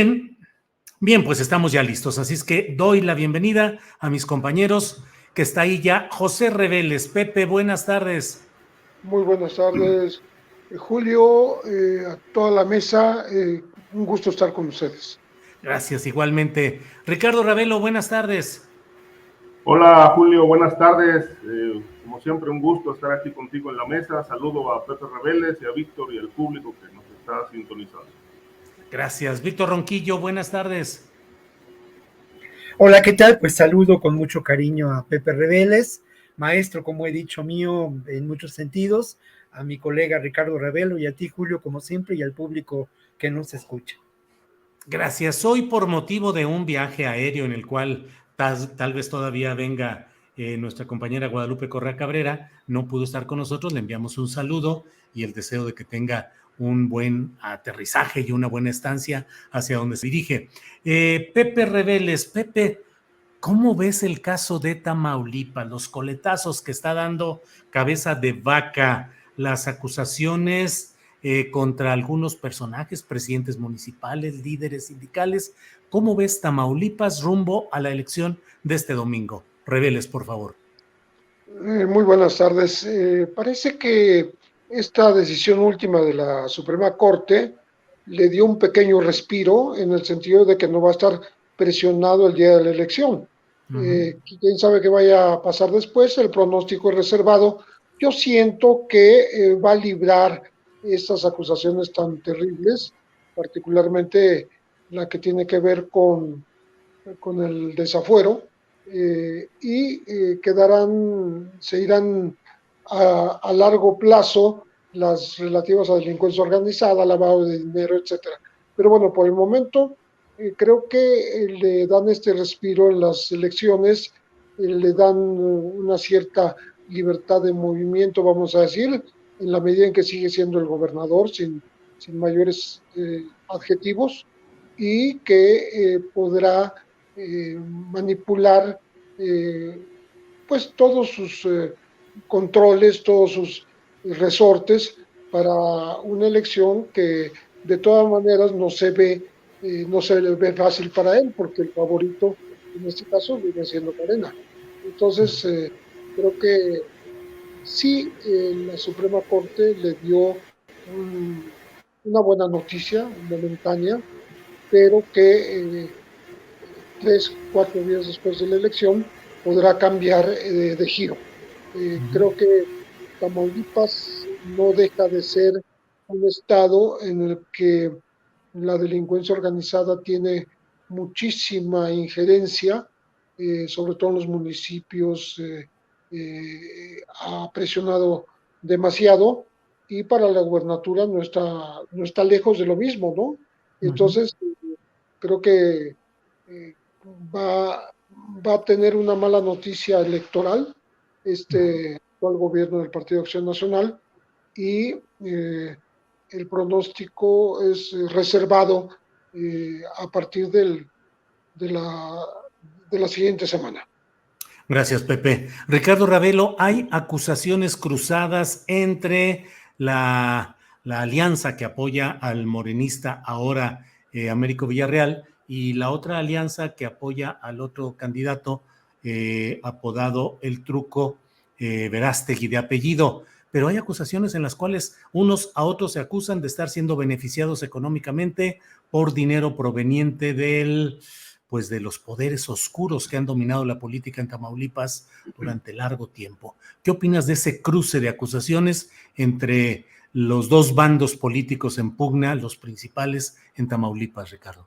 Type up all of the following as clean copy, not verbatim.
Bien, bien, pues estamos ya listos, así es que doy la bienvenida a mis compañeros, que está ahí ya José Reveles. Pepe, buenas tardes. Muy buenas tardes, Julio, a toda la mesa, un gusto estar con ustedes. Gracias, igualmente. Ricardo Ravelo, buenas tardes. Hola Julio, buenas tardes. Como siempre, un gusto estar aquí contigo en la mesa. Saludo a Pepe Reveles y a Víctor y al público que nos está sintonizando. Gracias. Víctor Ronquillo, buenas tardes. Hola, ¿qué tal? Pues saludo con mucho cariño a Pepe Reveles, maestro, como he dicho, mío en muchos sentidos, a mi colega Ricardo Ravelo y a ti, Julio, como siempre, y al público que nos escucha. Gracias. Hoy por motivo de un viaje aéreo en el cual tal vez todavía venga nuestra compañera Guadalupe Correa Cabrera, no pudo estar con nosotros, le enviamos un saludo y el deseo de que tenga un buen aterrizaje y una buena estancia hacia donde se dirige. Pepe Reveles, Pepe, ¿cómo ves el caso de Tamaulipas, los coletazos que está dando Cabeza de Vaca, las acusaciones contra algunos personajes, presidentes municipales, líderes sindicales? ¿Cómo ves Tamaulipas rumbo a la elección de este domingo? Reveles, por favor. Muy buenas tardes. Parece que esta decisión última de la Suprema Corte le dio un pequeño respiro en el sentido de que no va a estar presionado el día de la elección. Quién sabe qué vaya a pasar después, el pronóstico es reservado. Yo siento que va a librar estas acusaciones tan terribles, particularmente la que tiene que ver con el desafuero, se irán a largo plazo las relativas a delincuencia organizada, lavado de dinero, etcétera. Pero bueno, por el momento creo que le dan este respiro en las elecciones, le dan una cierta libertad de movimiento, vamos a decir, en la medida en que sigue siendo el gobernador sin mayores adjetivos y que podrá manipular pues todos sus controles, todos sus resortes para una elección que de todas maneras no se ve fácil para él, porque el favorito en este caso viene siendo Morena. Entonces, creo que sí, la Suprema Corte le dio una buena noticia momentánea, pero que 3, 4 días después de la elección podrá cambiar de giro. Creo que Tamaulipas no deja de ser un estado en el que la delincuencia organizada tiene muchísima injerencia, sobre todo en los municipios, ha presionado demasiado y para la gubernatura no está lejos de lo mismo, ¿no? Entonces, creo que eh, va, va a tener una mala noticia electoral este actual gobierno del Partido Acción Nacional y el pronóstico es reservado a partir de, la, de la siguiente semana. Gracias, Pepe. Ricardo Ravelo, hay acusaciones cruzadas entre la alianza que apoya al morenista ahora Américo Villarreal y la otra alianza que apoya al otro candidato apodado El Truco Verástegui de apellido. Pero hay acusaciones en las cuales unos a otros se acusan de estar siendo beneficiados económicamente por dinero proveniente pues de los poderes oscuros que han dominado la política en Tamaulipas durante largo tiempo. ¿Qué opinas de ese cruce de acusaciones entre los dos bandos políticos en pugna, los principales en Tamaulipas, Ricardo?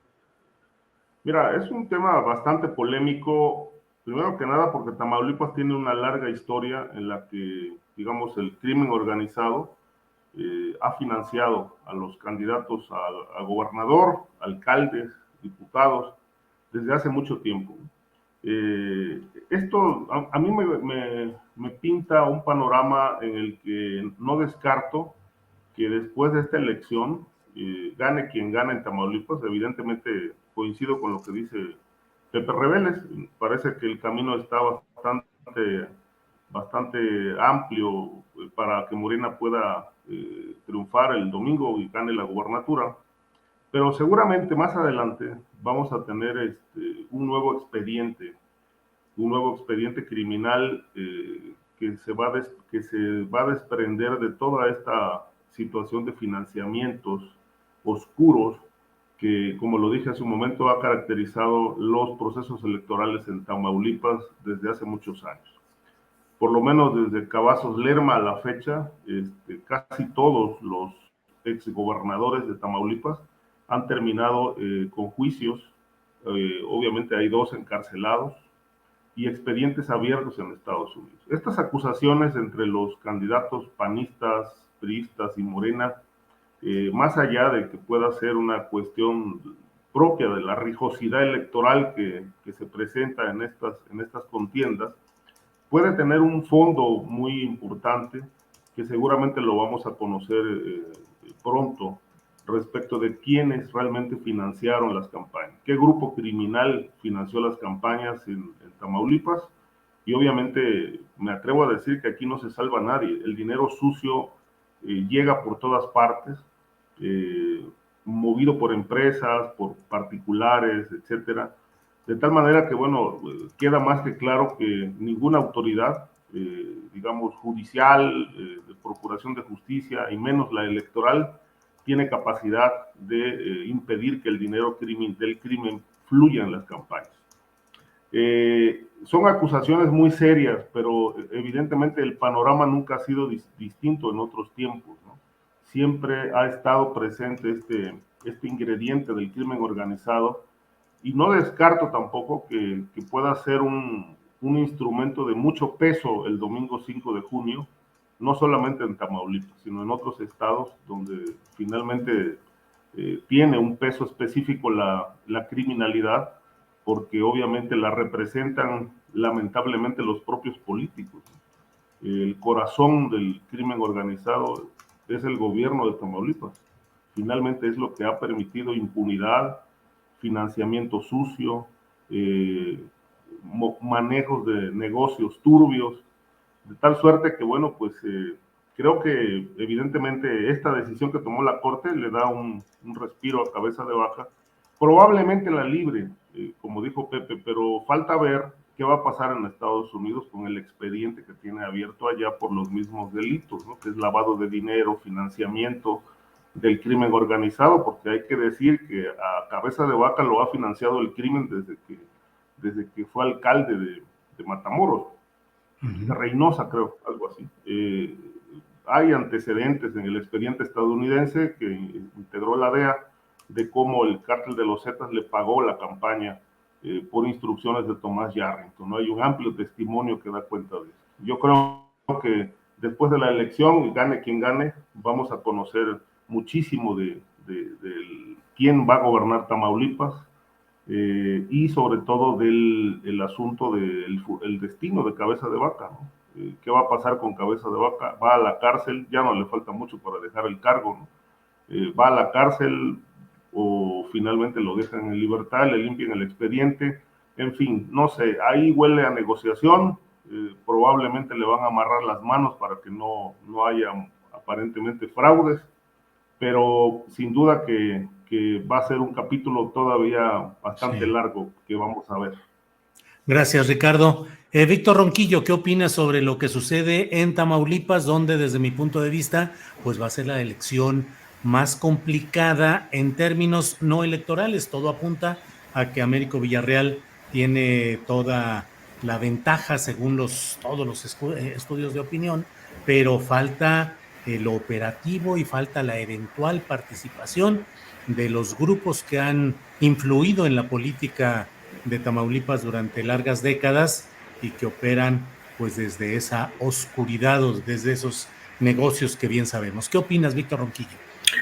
Mira, es un tema bastante polémico, primero que nada porque Tamaulipas tiene una larga historia en la que, digamos, el crimen organizado ha financiado a los candidatos a gobernador, alcaldes, diputados, desde hace mucho tiempo. Esto a mí me pinta un panorama en el que no descarto que después de esta elección gane quien gane en Tamaulipas. Evidentemente coincido con lo que dice Pepe Reveles. Parece que el camino está bastante amplio para que Morena pueda triunfar el domingo y gane la gubernatura. Pero seguramente más adelante vamos a tener un nuevo expediente criminal que se va a desprender de toda esta situación de financiamientos oscuros que, como lo dije hace un momento, ha caracterizado los procesos electorales en Tamaulipas desde hace muchos años. Por lo menos desde Cavazos Lerma a la fecha, casi todos los exgobernadores de Tamaulipas han terminado con juicios. Obviamente hay 2 encarcelados y expedientes abiertos en Estados Unidos. Estas acusaciones entre los candidatos panistas, priistas y Morena, más allá de que pueda ser una cuestión propia de la rijosidad electoral que se presenta en estas contiendas, puede tener un fondo muy importante que seguramente lo vamos a conocer pronto respecto de quiénes realmente financiaron las campañas, qué grupo criminal financió las campañas en Tamaulipas, y obviamente me atrevo a decir que aquí no se salva nadie, el dinero sucio llega por todas partes, movido por empresas, por particulares, etcétera, de tal manera que, bueno, queda más que claro que ninguna autoridad, digamos, judicial, de procuración de justicia, y menos la electoral, tiene capacidad de impedir que el dinero del crimen fluya en las campañas. Son acusaciones muy serias, pero evidentemente el panorama nunca ha sido distinto en otros tiempos, ¿no? Siempre ha estado presente este ingrediente del crimen organizado, y no descarto tampoco que pueda ser un instrumento de mucho peso el domingo 5 de junio, no solamente en Tamaulipas, sino en otros estados donde finalmente tiene un peso específico la criminalidad, porque obviamente la representan lamentablemente los propios políticos. El corazón del crimen organizado es el gobierno de Tamaulipas. Finalmente es lo que ha permitido impunidad, financiamiento sucio, manejos de negocios turbios, de tal suerte que, bueno, pues creo que evidentemente esta decisión que tomó la Corte le da un respiro a Cabeza de Vaca, probablemente la libre, como dijo Pepe, pero falta ver qué va a pasar en Estados Unidos con el expediente que tiene abierto allá por los mismos delitos, ¿no? Que es lavado de dinero, financiamiento del crimen organizado, porque hay que decir que a Cabeza de Vaca lo ha financiado el crimen desde que fue alcalde de Matamoros, de Reynosa, creo, algo así. Hay antecedentes en el expediente estadounidense que integró la DEA de cómo el cártel de los Zetas le pagó la campaña por instrucciones de Tomás Yarrington, ¿no? Hay un amplio testimonio que da cuenta de eso. Yo creo que después de la elección, gane quien gane, vamos a conocer muchísimo de quién va a gobernar Tamaulipas, y sobre todo del asunto del destino de Cabeza de Vaca, ¿no? ¿Qué va a pasar con Cabeza de Vaca? ¿Va a la cárcel? Ya no le falta mucho para dejar el cargo, ¿no? ¿Va a la cárcel o finalmente lo dejan en libertad, le limpian el expediente? En fin, no sé, ahí huele a negociación, probablemente le van a amarrar las manos para que no haya aparentemente fraudes, pero sin duda que va a ser un capítulo todavía bastante largo que vamos a ver. Gracias, Ricardo. Víctor Ronquillo, ¿qué opinas sobre lo que sucede en Tamaulipas, donde desde mi punto de vista, pues va a ser la elección más complicada en términos no electorales? Todo apunta a que Américo Villarreal tiene toda la ventaja según todos los estudios de opinión, pero falta lo operativo y falta la eventual participación de los grupos que han influido en la política de Tamaulipas durante largas décadas y que operan pues desde esa oscuridad o desde esos negocios que bien sabemos. ¿Qué opinas, Víctor Ronquillo?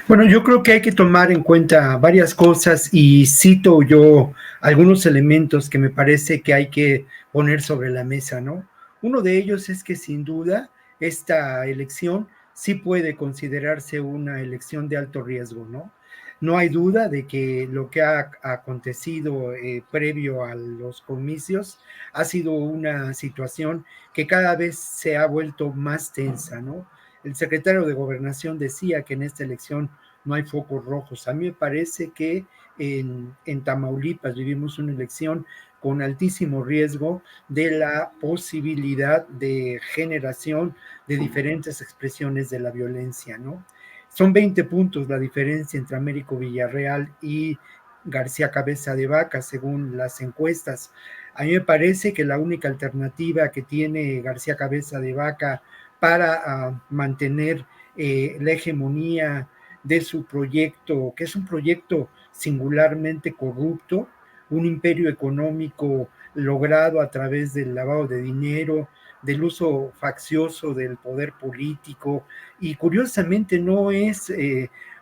Bueno, yo creo que hay que tomar en cuenta varias cosas y cito yo algunos elementos que me parece que hay que poner sobre la mesa, ¿no? Uno de ellos es que sin duda esta elección sí puede considerarse una elección de alto riesgo, ¿no? No hay duda de que lo que ha acontecido previo a los comicios ha sido una situación que cada vez se ha vuelto más tensa, ¿no? El secretario de Gobernación decía que en esta elección no hay focos rojos. A mí me parece que en Tamaulipas vivimos una elección con altísimo riesgo de la posibilidad de generación de diferentes expresiones de la violencia, ¿no? Son 20 puntos la diferencia entre Américo Villarreal y García Cabeza de Vaca, según las encuestas. A mí me parece que la única alternativa que tiene García Cabeza de Vaca para mantener la hegemonía de su proyecto, que es un proyecto singularmente corrupto, un imperio económico logrado a través del lavado de dinero, del uso faccioso del poder político, y curiosamente no es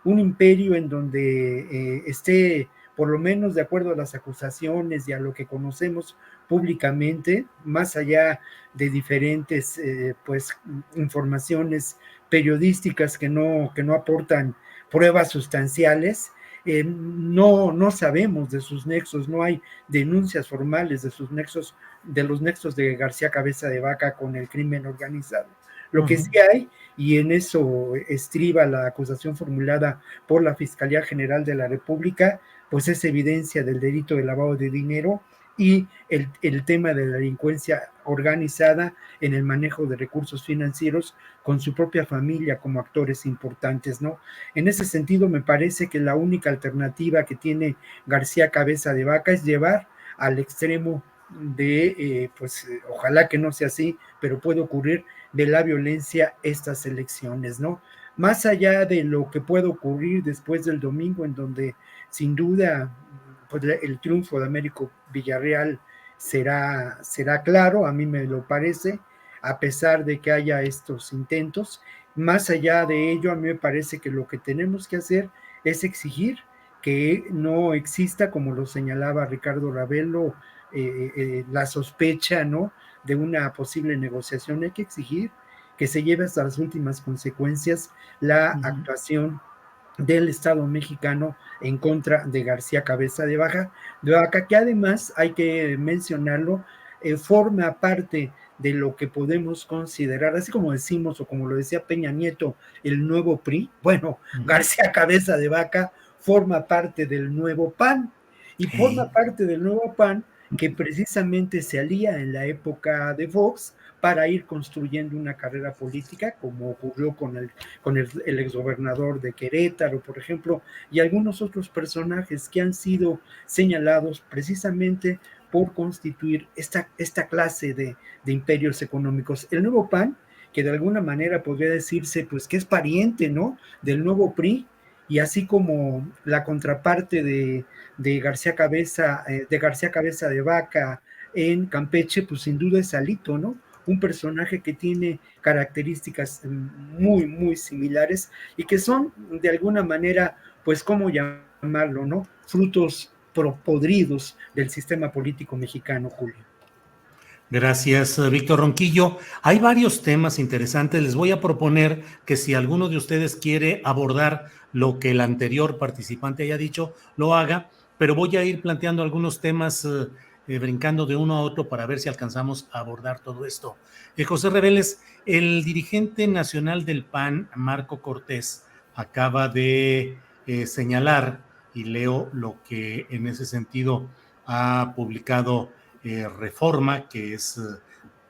un imperio en donde esté, por lo menos de acuerdo a las acusaciones y a lo que conocemos públicamente, más allá de diferentes pues informaciones periodísticas que no aportan pruebas sustanciales. No sabemos de sus nexos, no hay denuncias formales de sus nexos, de los nexos de García Cabeza de Vaca con el crimen organizado. Lo que sí hay, y en eso estriba la acusación formulada por la Fiscalía General de la República, pues es evidencia del delito de lavado de dinero y el tema de la delincuencia organizada en el manejo de recursos financieros con su propia familia como actores importantes, ¿no? En ese sentido, me parece que la única alternativa que tiene García Cabeza de Vaca es llevar al extremo de, ojalá que no sea así, pero puede ocurrir, de la violencia estas elecciones, ¿no? Más allá de lo que puede ocurrir después del domingo, en donde sin duda pues, el triunfo de Américo Villarreal será claro, a mí me lo parece, a pesar de que haya estos intentos. Más allá de ello, a mí me parece que lo que tenemos que hacer es exigir que no exista, como lo señalaba Ricardo Ravelo, la sospecha, ¿no?, de una posible negociación. Hay que exigir que se lleve hasta las últimas consecuencias la actuación del Estado mexicano en contra de García Cabeza de Vaca, que además, hay que mencionarlo, forma parte de lo que podemos considerar, así como decimos, o como lo decía Peña Nieto, el nuevo PRI. Bueno, García Cabeza de Vaca forma parte del nuevo PAN, y forma parte del nuevo PAN que precisamente se alía en la época de Fox para ir construyendo una carrera política, como ocurrió con el exgobernador de Querétaro, por ejemplo, y algunos otros personajes que han sido señalados precisamente por constituir esta clase de imperios económicos. El nuevo PAN, que de alguna manera podría decirse pues que es pariente, ¿no?, del nuevo PRI, y así como la contraparte de García Cabeza de Vaca en Campeche, pues sin duda es Alito, ¿no?, un personaje que tiene características muy, muy similares y que son de alguna manera, pues, ¿cómo llamarlo, no?, frutos podridos del sistema político mexicano, Julio. Gracias, Víctor Ronquillo. Hay varios temas interesantes. Les voy a proponer que si alguno de ustedes quiere abordar lo que el anterior participante haya dicho, lo haga, pero voy a ir planteando algunos temas, brincando de uno a otro para ver si alcanzamos a abordar todo esto. José Reveles, el dirigente nacional del PAN, Marco Cortés, acaba de señalar, y leo lo que en ese sentido ha publicado Reforma, que es,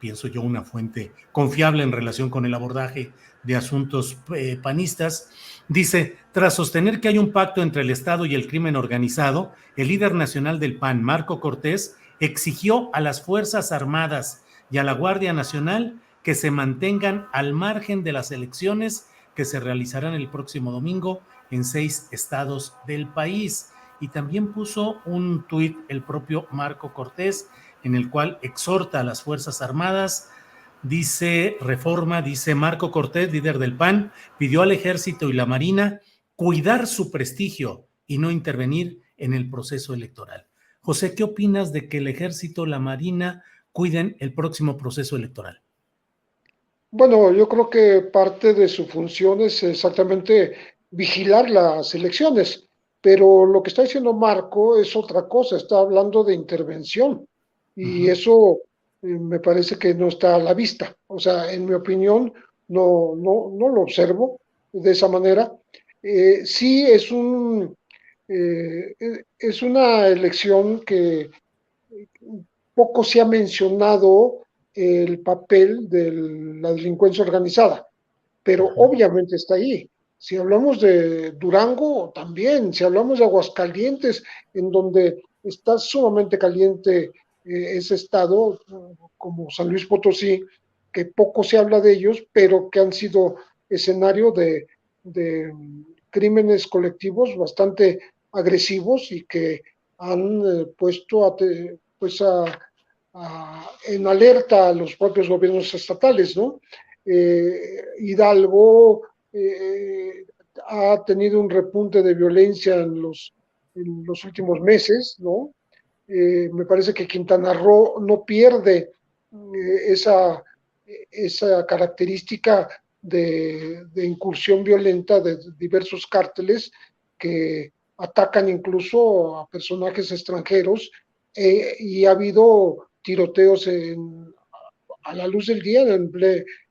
pienso yo, una fuente confiable en relación con el abordaje de asuntos panistas. Dice, tras sostener que hay un pacto entre el Estado y el crimen organizado, el líder nacional del PAN, Marco Cortés, exigió a las Fuerzas Armadas y a la Guardia Nacional que se mantengan al margen de las elecciones que se realizarán el próximo domingo en 6 estados del país. Y también puso un tuit el propio Marco Cortés, en el cual exhorta a las Fuerzas Armadas. Dice Reforma, dice Marco Cortés, líder del PAN, pidió al Ejército y la Marina cuidar su prestigio y no intervenir en el proceso electoral. José, ¿qué opinas de que el Ejército, la Marina, cuiden el próximo proceso electoral? Bueno, yo creo que parte de su función es exactamente vigilar las elecciones, pero lo que está diciendo Marco es otra cosa, está hablando de intervención y eso me parece que no está a la vista. O sea, en mi opinión, no lo observo de esa manera. Sí es una elección que poco se ha mencionado el papel de la delincuencia organizada, pero obviamente está ahí. Si hablamos de Durango, también. Si hablamos de Aguascalientes, en donde está sumamente caliente ese estado, como San Luis Potosí, que poco se habla de ellos, pero que han sido escenario de crímenes colectivos bastante agresivos y que han puesto en alerta a los propios gobiernos estatales, ¿no? Hidalgo ha tenido un repunte de violencia en los últimos meses, ¿no? Me parece que Quintana Roo no pierde esa, esa característica de incursión violenta de diversos cárteles que atacan incluso a personajes extranjeros y ha habido tiroteos a la luz del día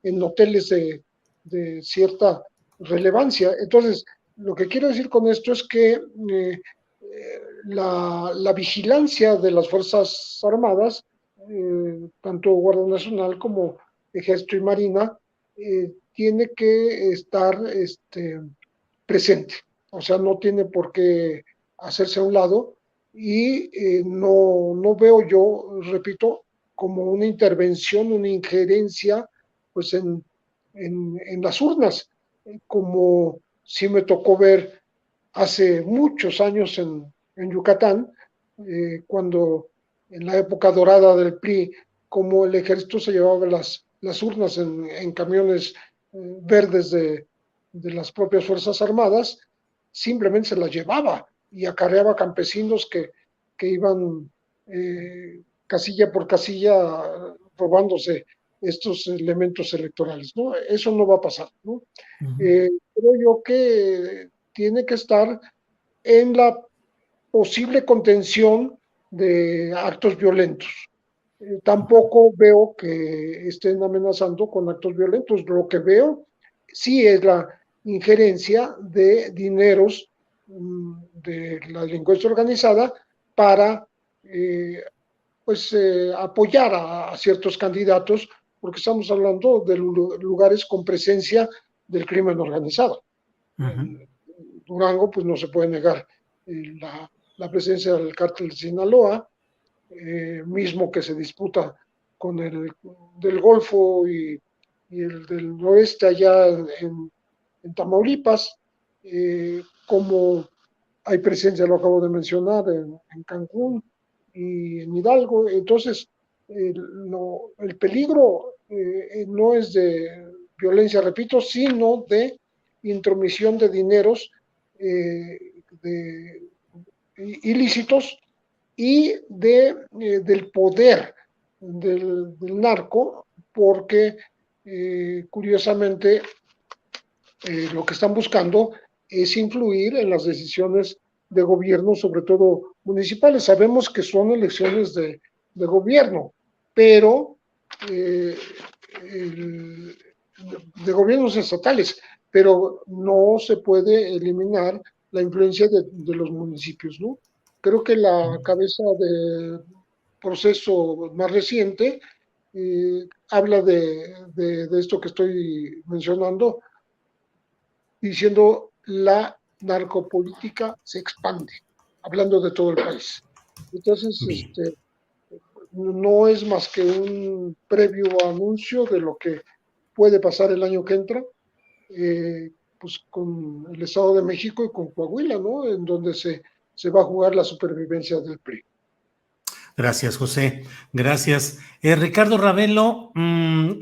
en hoteles de cierta relevancia. Entonces, lo que quiero decir con esto es que la vigilancia de las Fuerzas Armadas, tanto Guardia Nacional como Ejército y Marina, tiene que estar presente. O sea, no tiene por qué hacerse a un lado y no veo yo, repito, como una intervención, una injerencia pues en las urnas, como sí me tocó ver hace muchos años en Yucatán, cuando en la época dorada del PRI, como el ejército se llevaba las urnas en camiones verdes de las propias Fuerzas Armadas, simplemente se las llevaba y acarreaba campesinos que iban casilla por casilla robándose estos elementos electorales, ¿no? Eso no va a pasar, ¿no? Creo yo que tiene que estar en la posible contención de actos violentos. Tampoco veo que estén amenazando con actos violentos. Lo que veo sí es la injerencia de dineros de la delincuencia organizada para apoyar a ciertos candidatos, porque estamos hablando de lugares con presencia del crimen organizado. En Durango, pues no se puede negar la presencia del cártel de Sinaloa, mismo que se disputa con el del Golfo y el del Oeste allá en Tamaulipas, como hay presencia, lo acabo de mencionar, en Cancún y en Hidalgo. Entonces, el peligro no es de violencia, repito, sino de intromisión de dineros ilícitos y del poder del narco, porque curiosamente lo que están buscando es influir en las decisiones de gobierno, sobre todo municipales. Sabemos que son elecciones de gobierno, pero de gobiernos estatales, pero no se puede eliminar la influencia de los municipios, ¿no? Creo que la cabeza de proceso más reciente habla de esto que estoy mencionando, diciendo la narcopolítica se expande, hablando de todo el país. Entonces, no es más que un previo anuncio de lo que puede pasar el año que entra, pues con el Estado de México y con Coahuila, ¿no? En donde se va a jugar la supervivencia del PRI. Gracias, José. Gracias. Ricardo Ravelo,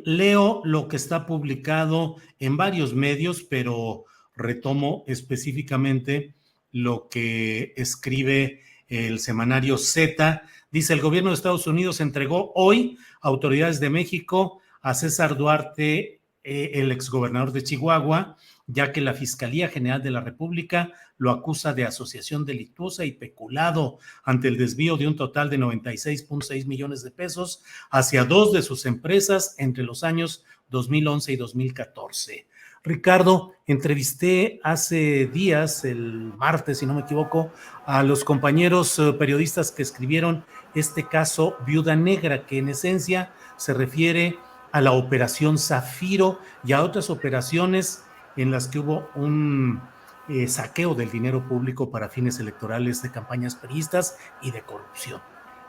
leo lo que está publicado en varios medios, pero retomo específicamente lo que escribe el semanario Z. Dice, el gobierno de Estados Unidos entregó hoy a autoridades de México a César Duarte, el exgobernador de Chihuahua, ya que la Fiscalía General de la República lo acusa de asociación delictuosa y peculado ante el desvío de un total de 96.6 millones de pesos hacia dos de sus empresas entre los años 2011 y 2014. Ricardo, entrevisté hace días, el martes, si no me equivoco, a los compañeros periodistas que escribieron este caso Viuda Negra, que en esencia se refiere a la operación Zafiro y a otras operaciones en las que hubo un saqueo del dinero público para fines electorales de campañas priistas y de corrupción.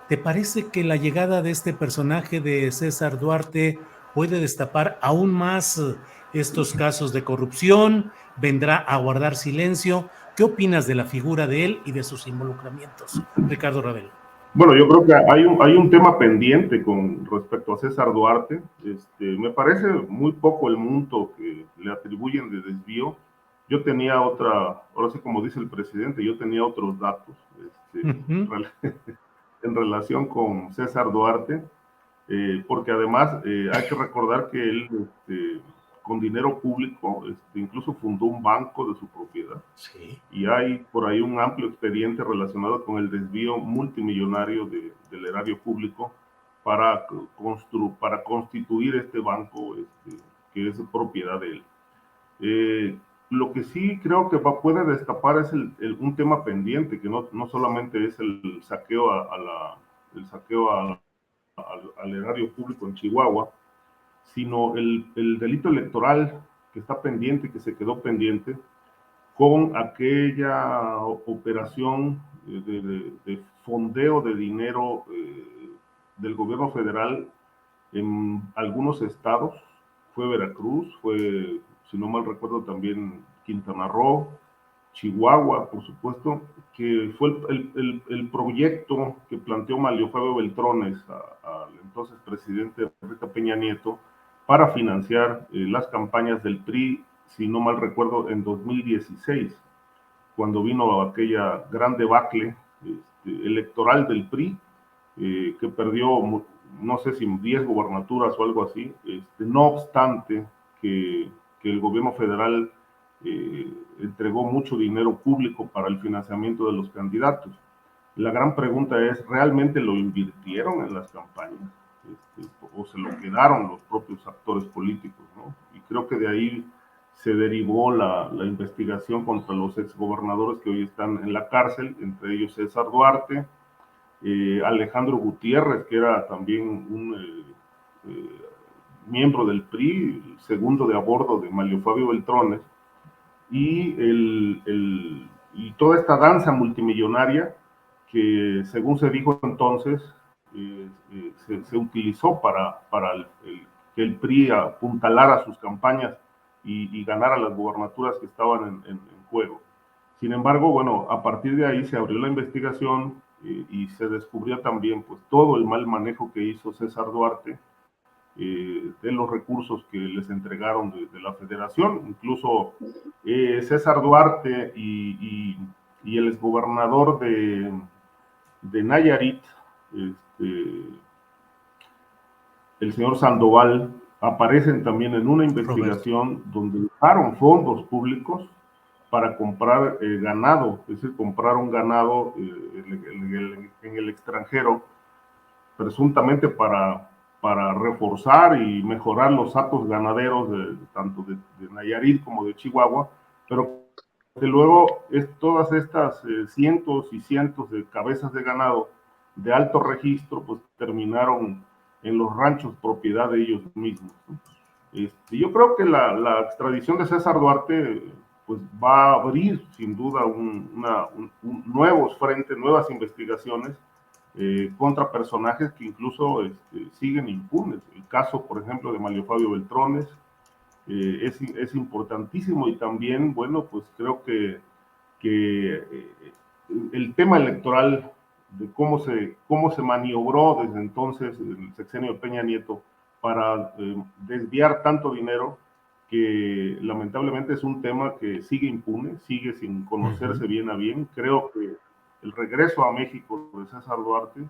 ¿Te parece que la llegada de este personaje de César Duarte puede destapar aún más estos casos de corrupción? ¿Vendrá a guardar silencio? ¿Qué opinas de la figura de él y de sus involucramientos, Ricardo Ravelo? Bueno, yo creo que hay un tema pendiente con respecto a César Duarte. Me parece muy poco el monto que le atribuyen de desvío. Yo tenía ahora sí como dice el presidente, yo tenía otros datos en relación con César Duarte, porque además hay que recordar que él con dinero público incluso fundó un banco de su propiedad. Sí. Y hay por ahí un amplio expediente relacionado con el desvío multimillonario del erario público para constituir este banco que es propiedad de él. Lo que sí creo que puede destapar es un tema pendiente, que no solamente es el saqueo al erario público en Chihuahua, sino el delito electoral que está pendiente, que se quedó pendiente, con aquella operación de fondeo de dinero del gobierno federal en algunos estados. Fue Veracruz, fue, si no mal recuerdo, también Quintana Roo, Chihuahua, por supuesto, que fue el proyecto que planteó Manlio Fabio Beltrones al entonces presidente Enrique Peña Nieto para financiar las campañas del PRI, si no mal recuerdo, en 2016, cuando vino aquella gran debacle electoral del PRI, que perdió, no sé si 10 gobernaturas o algo así, no obstante que el gobierno federal entregó mucho dinero público para el financiamiento de los candidatos. La gran pregunta es, ¿realmente lo invirtieron en las campañas? ¿O se lo quedaron los propios actores políticos, ¿no? Y creo que de ahí se derivó la investigación contra los exgobernadores que hoy están en la cárcel, entre ellos César Duarte, Alejandro Gutiérrez, que era también un miembro del PRI, segundo de a bordo de Manlio Fabio Beltrones, y toda esta danza multimillonaria que, según se dijo entonces, se utilizó para que el PRI apuntalara sus campañas y ganara las gubernaturas que estaban en juego. Sin embargo, bueno, a partir de ahí se abrió la investigación y se descubrió también pues todo el mal manejo que hizo César Duarte de los recursos que les entregaron de la federación. Incluso César Duarte y el exgobernador de Nayarit, el señor Sandoval, aparecen también en una investigación donde usaron fondos públicos para comprar ganado, es decir, compraron ganado en el extranjero, presuntamente para reforzar y mejorar los actos ganaderos tanto de Nayarit como de Chihuahua, pero que luego todas estas cientos y cientos de cabezas de ganado de alto registro pues terminaron en los ranchos propiedad de ellos mismos, ¿no? Yo creo que la extradición de César Duarte pues va a abrir sin duda nuevos frentes, nuevas investigaciones contra personajes que incluso siguen impunes. El caso, por ejemplo, de Manlio Fabio Beltrones es importantísimo, y también, bueno, pues creo que el tema electoral de cómo se maniobró desde entonces el sexenio de Peña Nieto para desviar tanto dinero, que lamentablemente es un tema que sigue impune, sigue sin conocerse bien a bien. Creo que el regreso a México de César Duarte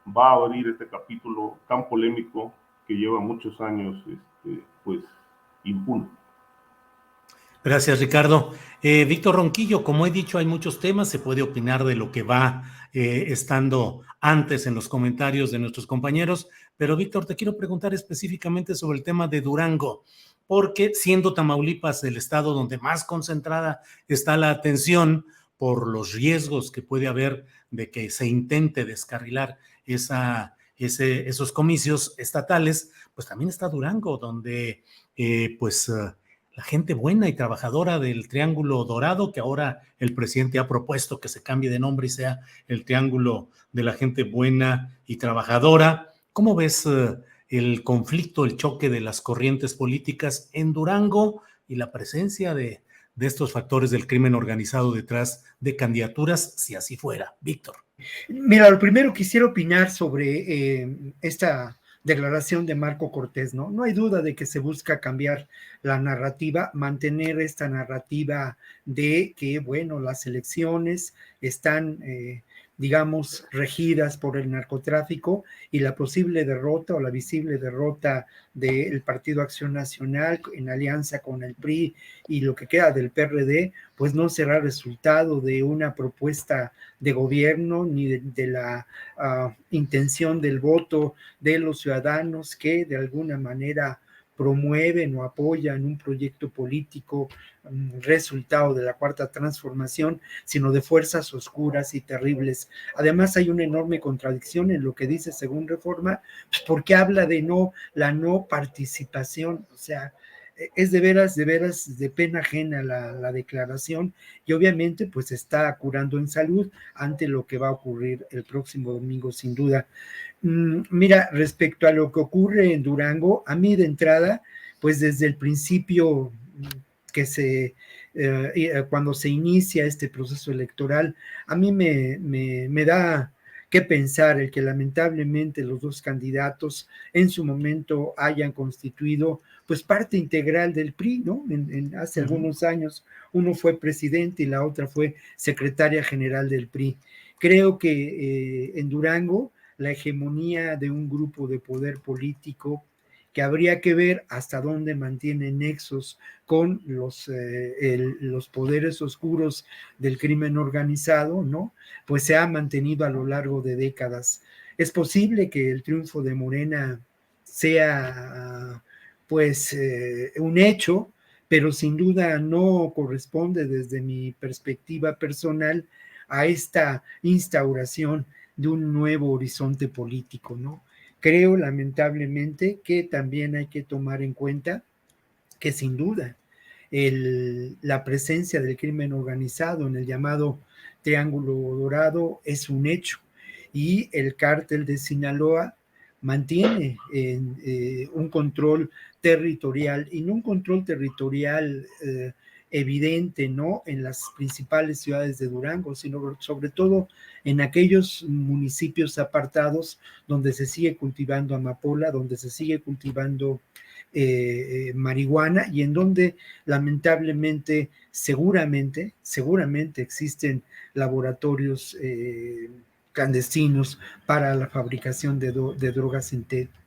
va a abrir este capítulo tan polémico que lleva muchos años pues impune. Gracias, Ricardo. Víctor Ronquillo, como he dicho, hay muchos temas, se puede opinar de lo que va estando antes en los comentarios de nuestros compañeros, pero Víctor, te quiero preguntar específicamente sobre el tema de Durango, porque siendo Tamaulipas el estado donde más concentrada está la atención por los riesgos que puede haber de que se intente descarrilar esos comicios estatales, pues también está Durango, donde la gente buena y trabajadora del Triángulo Dorado, que ahora el presidente ha propuesto que se cambie de nombre y sea el Triángulo de la Gente Buena y Trabajadora. ¿Cómo ves el conflicto, el choque de las corrientes políticas en Durango y la presencia de estos factores del crimen organizado detrás de candidaturas, si así fuera? Víctor. Mira, lo primero quisiera opinar sobre esta declaración de Marco Cortés, ¿no? No hay duda de que se busca cambiar la narrativa, mantener esta narrativa de que, bueno, las elecciones están, digamos, regidas por el narcotráfico y la posible derrota o la visible derrota del Partido Acción Nacional en alianza con el PRI y lo que queda del PRD, pues no será resultado de una propuesta de gobierno ni de la intención del voto de los ciudadanos que de alguna manera promueven o apoyan un proyecto político resultado de la Cuarta Transformación, sino de fuerzas oscuras y terribles. Además, hay una enorme contradicción en lo que dice según Reforma, porque habla de la no participación, o sea, es de veras de pena ajena la declaración, y obviamente pues está curando en salud ante lo que va a ocurrir el próximo domingo, sin duda. Mira, respecto a lo que ocurre en Durango, a mí de entrada, pues desde el principio que cuando se inicia este proceso electoral, a mí me da que pensar el que lamentablemente los dos candidatos en su momento hayan constituido pues parte integral del PRI, ¿no? Hace algunos años uno fue presidente y la otra fue secretaria general del PRI. Creo que en Durango la hegemonía de un grupo de poder político que habría que ver hasta dónde mantiene nexos con los poderes oscuros del crimen organizado, ¿no? Pues se ha mantenido a lo largo de décadas. Es posible que el triunfo de Morena sea, pues, un hecho, pero sin duda no corresponde desde mi perspectiva personal a esta instauración de un nuevo horizonte político, ¿no? Creo lamentablemente que también hay que tomar en cuenta que sin duda la presencia del crimen organizado en el llamado Triángulo Dorado es un hecho y el cártel de Sinaloa mantiene un control territorial y no un control territorial evidente, ¿no? En las principales ciudades de Durango, sino sobre todo en aquellos municipios apartados donde se sigue cultivando amapola, donde se sigue cultivando marihuana y en donde lamentablemente seguramente existen laboratorios clandestinos para la fabricación de drogas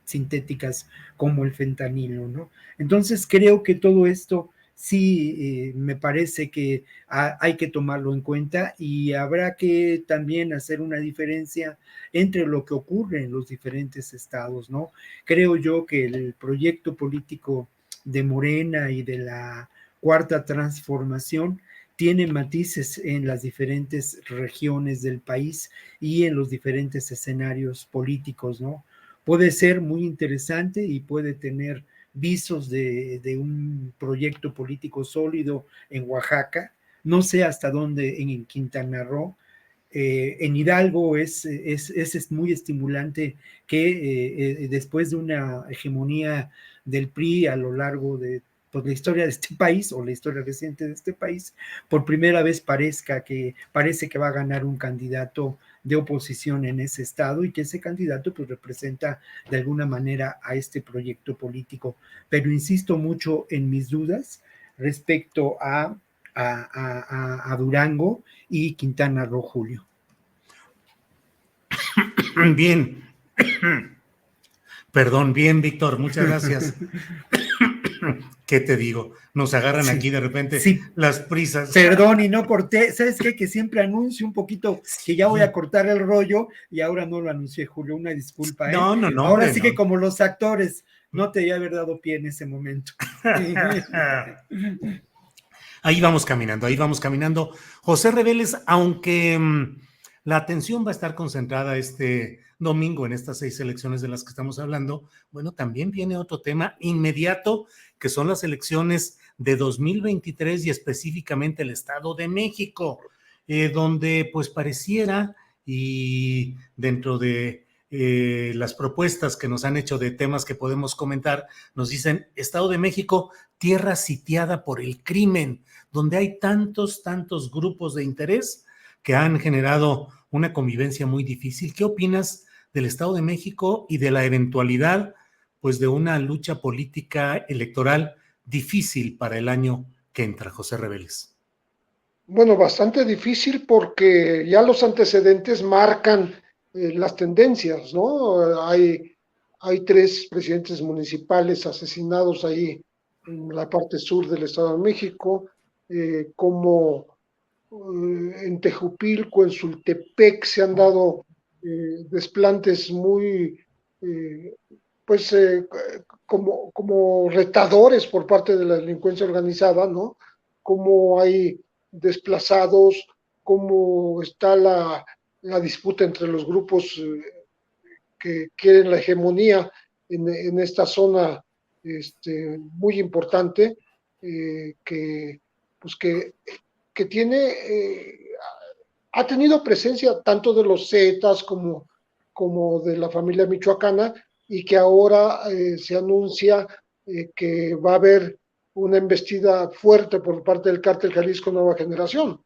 sintéticas como el fentanilo, ¿no? Entonces creo que todo esto sí me parece que hay que tomarlo en cuenta y habrá que también hacer una diferencia entre lo que ocurre en los diferentes estados, ¿no? Creo yo que el proyecto político de Morena y de la Cuarta Transformación tiene matices en las diferentes regiones del país y en los diferentes escenarios políticos, ¿no? Puede ser muy interesante y puede tener visos de un proyecto político sólido en Oaxaca, no sé hasta dónde en Quintana Roo. En Hidalgo es muy estimulante que después de una hegemonía del PRI a lo largo de la historia de este país o la historia reciente de este país, por primera vez parece que va a ganar un candidato de oposición en ese estado y que ese candidato pues representa de alguna manera a este proyecto político. Pero insisto mucho en mis dudas respecto a Durango y Quintana Roo, Julio. Bien. Perdón, bien, Víctor, muchas gracias. ¿Qué te digo? Nos agarran Sí, aquí de repente sí. las prisas. Perdón, y no corté. ¿Sabes qué? Que siempre anuncio un poquito que ya voy a cortar el rollo y ahora no lo anuncié, Julio. Una disculpa, ¿eh? No, Ahora hombre, sí no. que como los actores, no te debía haber dado pie en ese momento. Ahí vamos caminando, ahí vamos caminando. José Reveles, aunque la atención va a estar concentrada este domingo en estas 6 elecciones de las que estamos hablando, bueno, también viene otro tema inmediato, que son las elecciones de 2023 y específicamente el Estado de México, donde pues pareciera, y dentro de las propuestas que nos han hecho de temas que podemos comentar, nos dicen, Estado de México, tierra sitiada por el crimen, donde hay tantos grupos de interés que han generado una convivencia muy difícil. ¿Qué opinas del Estado de México y de la eventualidad, pues, de una lucha política electoral difícil para el año que entra, José Reveles? Bueno, bastante difícil porque ya los antecedentes marcan las tendencias, ¿no? Hay 3 presidentes municipales asesinados ahí en la parte sur del Estado de México, como en Tejupilco, en Sultepec, se han dado desplantes muy, eh, pues, como retadores por parte de la delincuencia organizada, ¿no? Como hay desplazados, cómo está la disputa entre los grupos que quieren la hegemonía en esta zona muy importante, que, pues que tiene, ha tenido presencia tanto de los Zetas como de la familia michoacana, y que ahora se anuncia que va a haber una embestida fuerte por parte del cártel Jalisco Nueva Generación.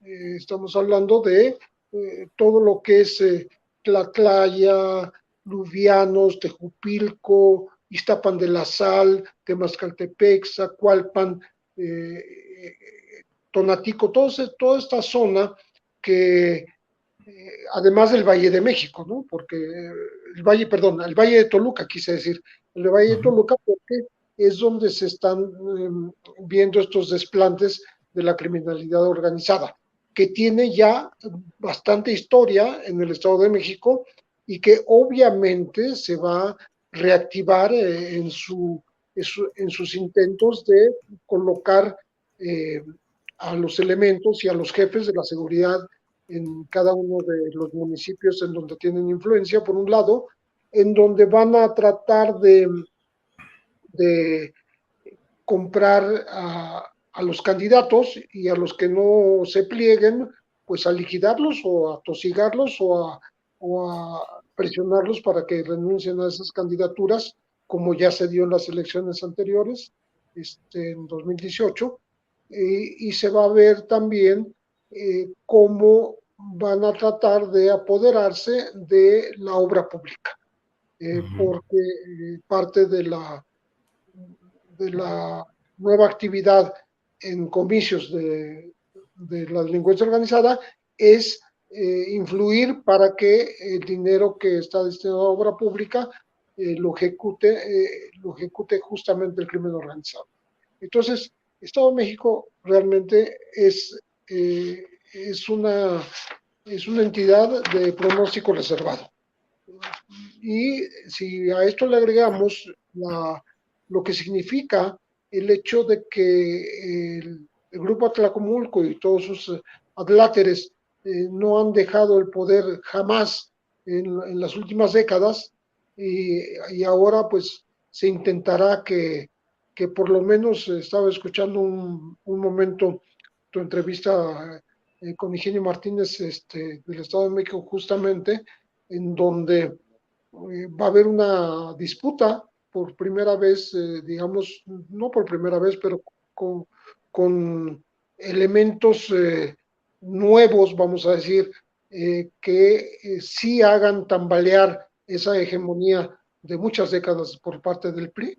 Estamos hablando de todo lo que es Tlatlaya, Luvianos, Tejupilco, Iztapan de la Sal, Temascaltepec, Zacualpan, Tonatico, toda esta zona que, además del Valle de México, ¿no? Porque el Valle de Toluca, quise decir, el Valle de Toluca, porque es donde se están viendo estos desplantes de la criminalidad organizada, que tiene ya bastante historia en el Estado de México y que obviamente se va a reactivar en sus intentos de colocar a los elementos y a los jefes de la seguridad en cada uno de los municipios en donde tienen influencia, por un lado, en donde van a tratar de comprar a los candidatos, y a los que no se plieguen, pues a liquidarlos o a tosigarlos o a presionarlos para que renuncien a esas candidaturas, como ya se dio en las elecciones anteriores, en 2018, y se va a ver también cómo van a tratar de apoderarse de la obra pública, porque parte de la nueva actividad en comicios de la delincuencia organizada es influir para que el dinero que está destinado a obra pública lo ejecute justamente el crimen organizado. Entonces, Estado de México realmente es una entidad de pronóstico reservado. Y si a esto le agregamos lo que significa el hecho de que el Grupo Atlacomulco y todos sus adláteres no han dejado el poder jamás en las últimas décadas, y ahora pues se intentará que por lo menos, estaba escuchando un momento tu entrevista con Higinio Martínez del Estado de México, justamente, en donde va a haber una disputa por primera vez, digamos, no por primera vez, pero con elementos nuevos, vamos a decir, que sí hagan tambalear esa hegemonía de muchas décadas por parte del PRI.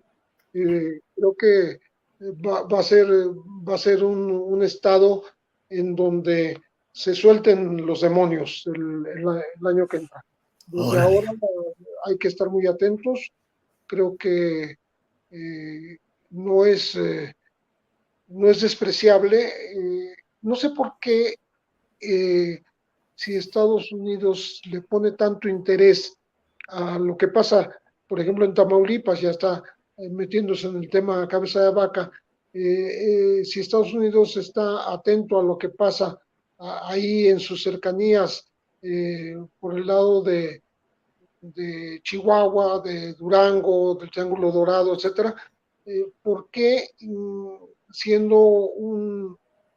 Creo que va a ser un estado en donde se suelten los demonios el año que entra. Desde Órale. ahora hay que estar muy atentos. Creo que no es, no es despreciable. No sé por qué, si Estados Unidos le pone tanto interés a lo que pasa, por ejemplo, en Tamaulipas, ya está metiéndose en el tema cabeza de vaca. Si Estados Unidos está atento a lo que pasa ahí en sus cercanías, por el lado de Chihuahua, de Durango, del Triángulo Dorado, etcétera, ¿por qué, siendo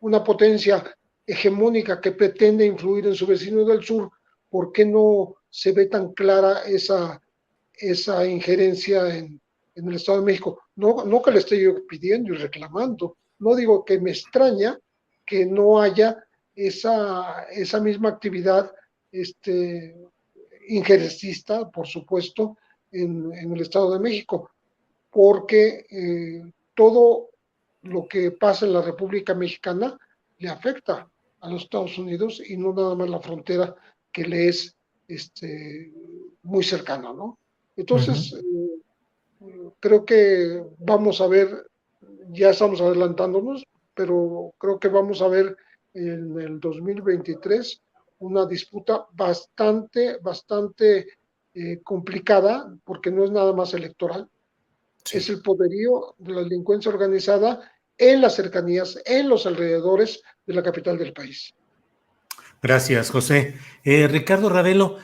una potencia hegemónica que pretende influir en su vecino del sur, por qué no se ve tan clara esa injerencia en el Estado de México? No, no que le esté yo pidiendo y reclamando, no digo que me extraña que no haya esa misma actividad este, injerencista, por supuesto, en el Estado de México, porque todo lo que pasa en la República Mexicana le afecta a los Estados Unidos y no nada más la frontera que le es muy cercana, ¿no? Entonces, creo que vamos a ver, ya estamos adelantándonos, pero creo que vamos a ver en el 2023 una disputa bastante complicada, porque no es nada más electoral, Sí. es el poderío de la delincuencia organizada en las cercanías, en los alrededores de la capital del país. Gracias, José. Ricardo Ravelo,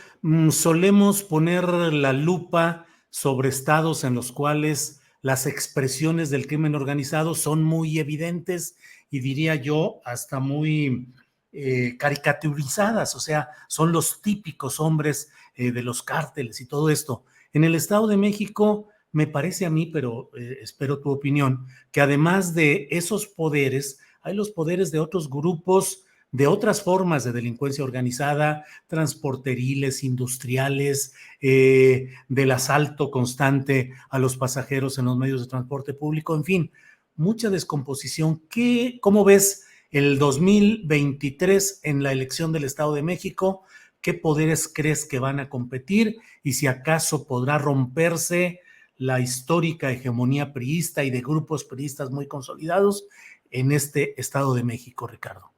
solemos poner la lupa sobre estados en los cuales las expresiones del crimen organizado son muy evidentes y diría yo hasta muy caricaturizadas, o sea, son los típicos hombres de los cárteles y todo esto. En el Estado de México, me parece a mí, pero espero tu opinión, que además de esos poderes, hay los poderes de otros grupos, de otras formas de delincuencia organizada, transporteriles, industriales, del asalto constante a los pasajeros en los medios de transporte público, en fin, mucha descomposición. ¿Cómo ves el 2023 en la elección del Estado de México? ¿Qué poderes crees que van a competir? Y si acaso podrá romperse la histórica hegemonía priista y de grupos priistas muy consolidados en este Estado de México, Ricardo.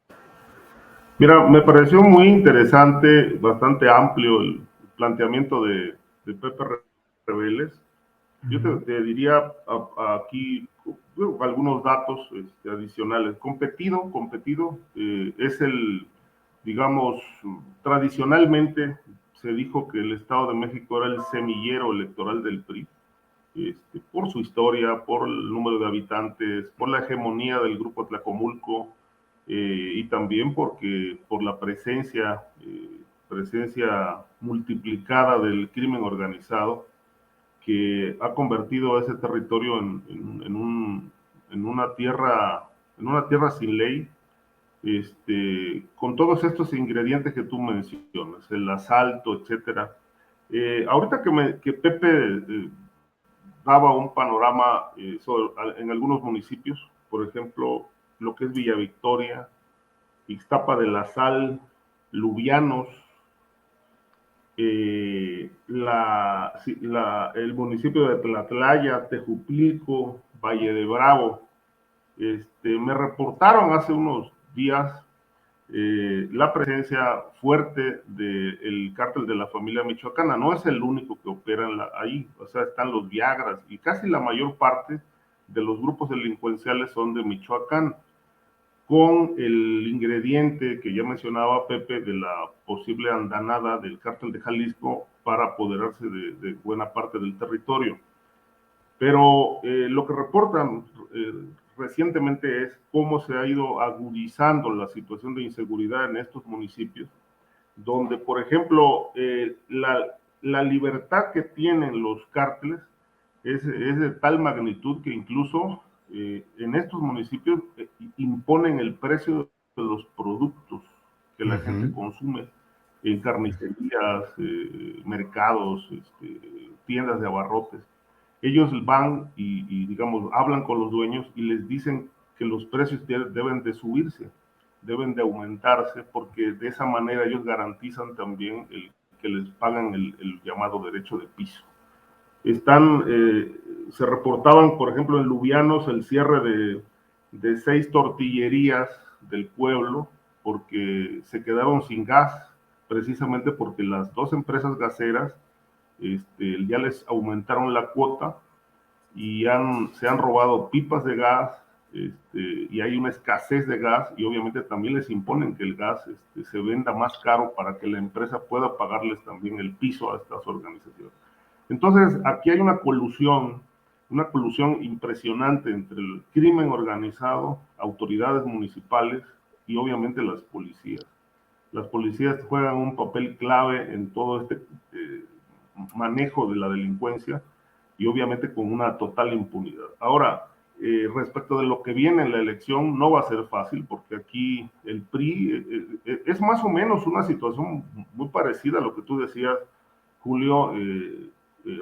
Mira, me pareció muy interesante, bastante amplio el planteamiento de Pepe Rebeles. Yo te diría aquí algunos datos adicionales. Competido, es digamos, tradicionalmente se dijo que el Estado de México era el semillero electoral del PRI, por su historia, por el número de habitantes, por la hegemonía del grupo Tlacomulco, y también por la presencia multiplicada del crimen organizado, que ha convertido a ese territorio en una tierra sin ley, con todos estos ingredientes que tú mencionas, el asalto, etcétera. Ahorita que Pepe daba un panorama en algunos municipios, por ejemplo, lo que es Villa Victoria, Ixtapa de la Sal, Lubianos, el municipio de Tlatlaya, Tejupilco, Valle de Bravo. Me reportaron hace unos días la presencia fuerte del cártel de la familia michoacana. No es el único que opera ahí, o sea, están los Viagras y casi la mayor parte de los grupos delincuenciales son de Michoacán, con el ingrediente que ya mencionaba Pepe de la posible andanada del cártel de Jalisco para apoderarse de buena parte del territorio. Pero lo que reportan recientemente es cómo se ha ido agudizando la situación de inseguridad en estos municipios, donde, por ejemplo, la libertad que tienen los cárteles es de tal magnitud que incluso en estos municipios imponen el precio de los productos que la gente consume en carnicerías, mercados, tiendas de abarrotes. Ellos van digamos, hablan con los dueños y les dicen que los precios deben de subirse, deben de aumentarse, porque de esa manera ellos garantizan también que les pagan el llamado derecho de piso. Se reportaban, por ejemplo, en Lubianos el cierre de 6 tortillerías del pueblo porque se quedaron sin gas, precisamente porque las 2 empresas gaseras ya les aumentaron la cuota y se han robado pipas de gas, y hay una escasez de gas, y obviamente también les imponen que el gas se venda más caro para que la empresa pueda pagarles también el piso a estas organizaciones. Entonces, aquí hay una colusión impresionante entre el crimen organizado, autoridades municipales y obviamente las policías. Las policías juegan un papel clave en todo este manejo de la delincuencia y obviamente con una total impunidad. Ahora, respecto de lo que viene en la elección, no va a ser fácil porque aquí el PRI es más o menos una situación muy parecida a lo que tú decías, Julio,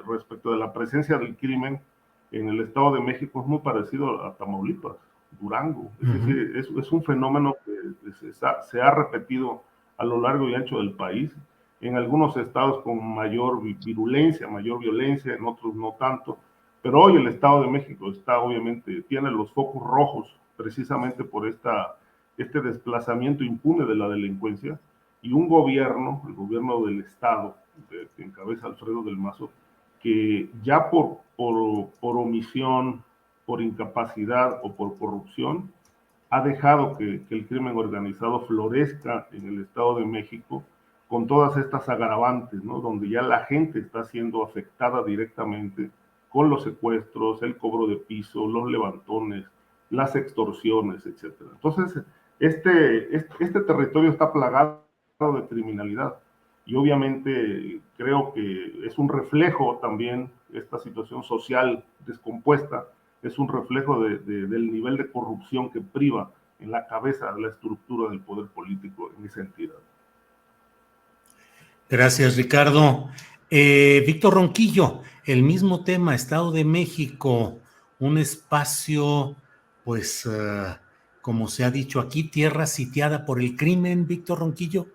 respecto de la presencia del crimen en el Estado de México. Es muy parecido a Tamaulipas, Durango. Es decir, es un fenómeno que se ha repetido a lo largo y ancho del país, en algunos estados con mayor virulencia, mayor violencia, en otros no tanto, pero hoy el Estado de México tiene los focos rojos precisamente por este desplazamiento impune de la delincuencia, y un gobierno, el gobierno del Estado, que encabeza Alfredo del Mazo, que ya por omisión, por incapacidad o por corrupción, ha dejado que el crimen organizado florezca en el Estado de México con todas estas agravantes, ¿no? Donde ya la gente está siendo afectada directamente con los secuestros, el cobro de piso, los levantones, las extorsiones, etc. Entonces, este territorio está plagado de criminalidad y obviamente creo que es un reflejo también, esta situación social descompuesta, es un reflejo del nivel de corrupción que priva en la cabeza de la estructura del poder político en esa entidad. Gracias, Ricardo. Víctor Ronquillo, el mismo tema, Estado de México, un espacio, pues, como se ha dicho aquí, tierra sitiada por el crimen, Víctor Ronquillo.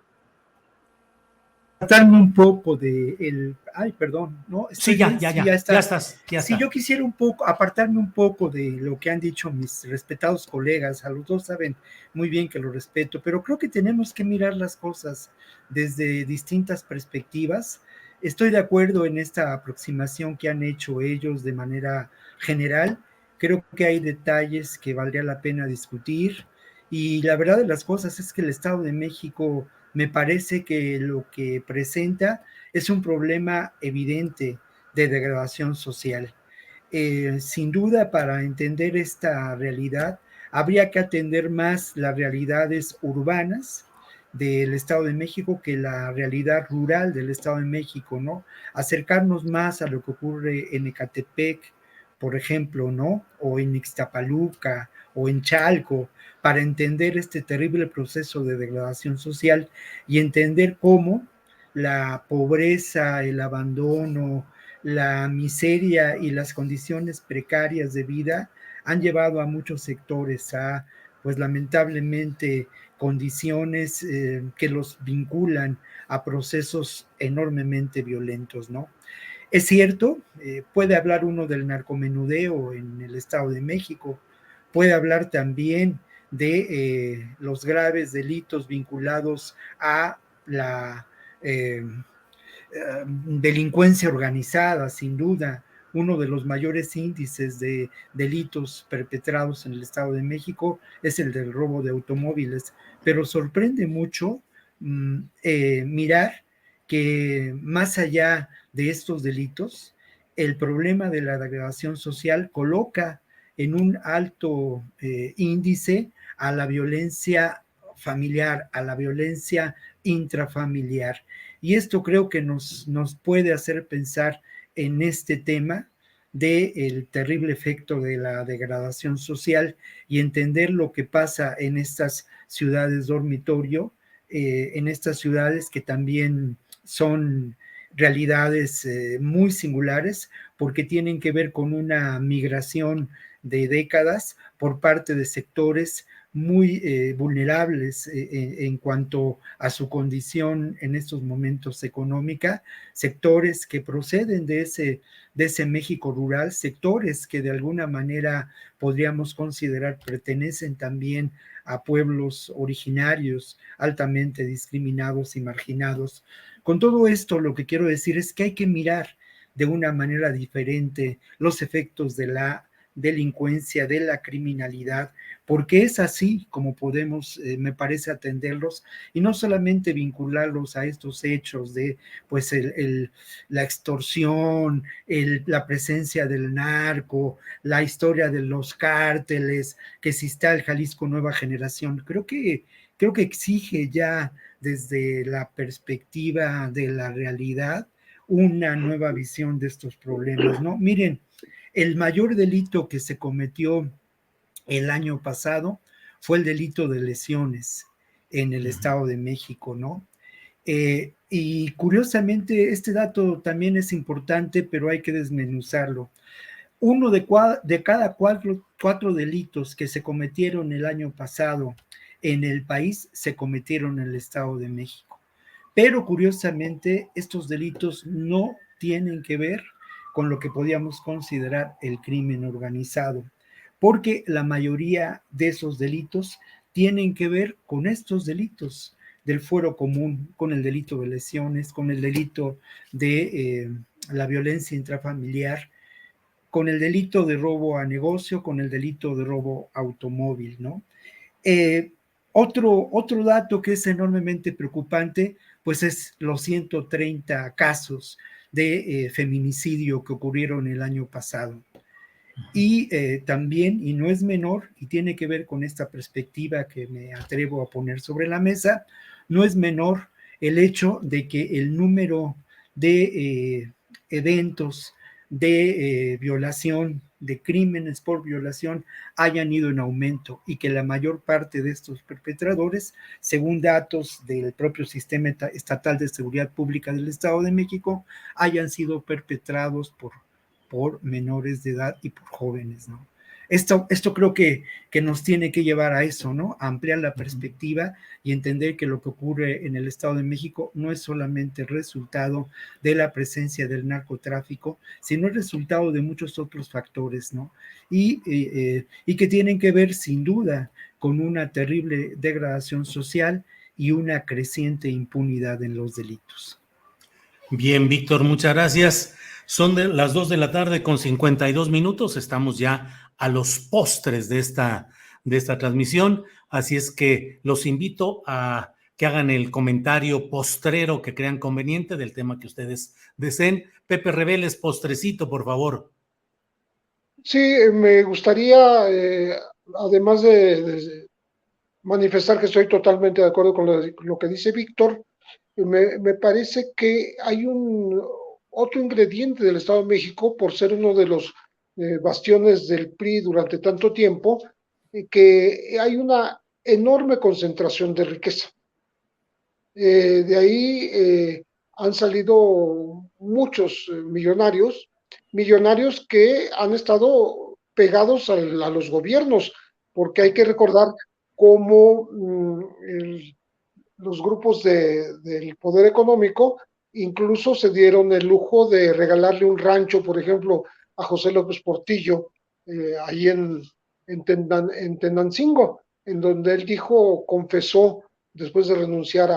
Apartarme un poco de el, ay, perdón, ¿no? Sí, ya estás. Sí, yo quisiera apartarme un poco de lo que han dicho mis respetados colegas, a los dos saben muy bien que lo respeto, pero creo que tenemos que mirar las cosas desde distintas perspectivas. Estoy de acuerdo en esta aproximación que han hecho ellos de manera general. Creo que hay detalles que valdría la pena discutir, y la verdad de las cosas es que el Estado de México me parece que lo que presenta es un problema evidente de degradación social. Sin duda, para entender esta realidad, habría que atender más las realidades urbanas del Estado de México que la realidad rural del Estado de México, ¿no? Acercarnos más a lo que ocurre en Ecatepec, por ejemplo, ¿no? O en Ixtapaluca o en Chalco, para entender este terrible proceso de degradación social y entender cómo la pobreza, el abandono, la miseria y las condiciones precarias de vida han llevado a muchos sectores a, pues lamentablemente, condiciones que los vinculan a procesos enormemente violentos, ¿no? Es cierto, puede hablar uno del narcomenudeo en el Estado de México, puede hablar también de los graves delitos vinculados a la delincuencia organizada, sin duda. Uno de los mayores índices de delitos perpetrados en el Estado de México es el del robo de automóviles, pero sorprende mucho mirar que más allá de estos delitos, el problema de la degradación social coloca en un alto índice a la violencia familiar, a la violencia intrafamiliar. Y esto creo que nos puede hacer pensar en este tema del terrible efecto de la degradación social y entender lo que pasa en estas ciudades dormitorio, en estas ciudades que también son realidades muy singulares porque tienen que ver con una migración de décadas por parte de sectores muy vulnerables en cuanto a su condición en estos momentos económica, sectores que proceden de ese México rural, sectores que de alguna manera podríamos considerar pertenecen también a pueblos originarios altamente discriminados y marginados. Con todo esto, lo que quiero decir es que hay que mirar de una manera diferente los efectos de la delincuencia, de la criminalidad, porque es así como podemos, me parece, atenderlos y no solamente vincularlos a estos hechos de pues la extorsión, la presencia del narco, la historia de los cárteles, que si está el Jalisco Nueva Generación. Creo que exige ya desde la perspectiva de la realidad una nueva visión de estos problemas, ¿no? Miren, el mayor delito que se cometió el año pasado fue el delito de lesiones en el Estado de México, ¿no? Y curiosamente, este dato también es importante, pero hay que desmenuzarlo. Uno de cada cuatro delitos que se cometieron el año pasado en el país se cometieron en el Estado de México. Pero curiosamente, estos delitos no tienen que ver con lo que podíamos considerar el crimen organizado, porque la mayoría de esos delitos tienen que ver con estos delitos del fuero común, con el delito de lesiones, con el delito de la violencia intrafamiliar, con el delito de robo a negocio, con el delito de robo automóvil, ¿no? Otro dato que es enormemente preocupante, pues es los 130 casos de feminicidio que ocurrieron el año pasado. Y también, y no es menor, y tiene que ver con esta perspectiva que me atrevo a poner sobre la mesa, no es menor el hecho de que el número de eventos de violación, de crímenes por violación, hayan ido en aumento y que la mayor parte de estos perpetradores, según datos del propio Sistema Estatal de Seguridad Pública del Estado de México, hayan sido perpetrados por menores de edad y por jóvenes, ¿no? Esto creo que nos tiene que llevar a eso, ¿no? A ampliar la perspectiva y entender que lo que ocurre en el Estado de México no es solamente resultado de la presencia del narcotráfico, sino el resultado de muchos otros factores, ¿no? Y que tienen que ver sin duda con una terrible degradación social y una creciente impunidad en los delitos. Bien, Víctor, muchas gracias. Son las 2 de la tarde con 52 minutos. Estamos ya a los postres de esta transmisión. Así es que los invito a que hagan el comentario postrero que crean conveniente del tema que ustedes deseen. Pepe Reveles, postrecito, por favor. Sí, me gustaría, además de manifestar que estoy totalmente de acuerdo con lo que dice Víctor, me parece que hay otro ingrediente del Estado de México, por ser uno de los bastiones del PRI durante tanto tiempo, que hay una enorme concentración de riqueza. De ahí han salido muchos millonarios que han estado pegados a los gobiernos, porque hay que recordar cómo los grupos del poder económico incluso se dieron el lujo de regalarle un rancho, por ejemplo, a José López Portillo, ahí en Tenancingo, en donde él confesó, después de renunciar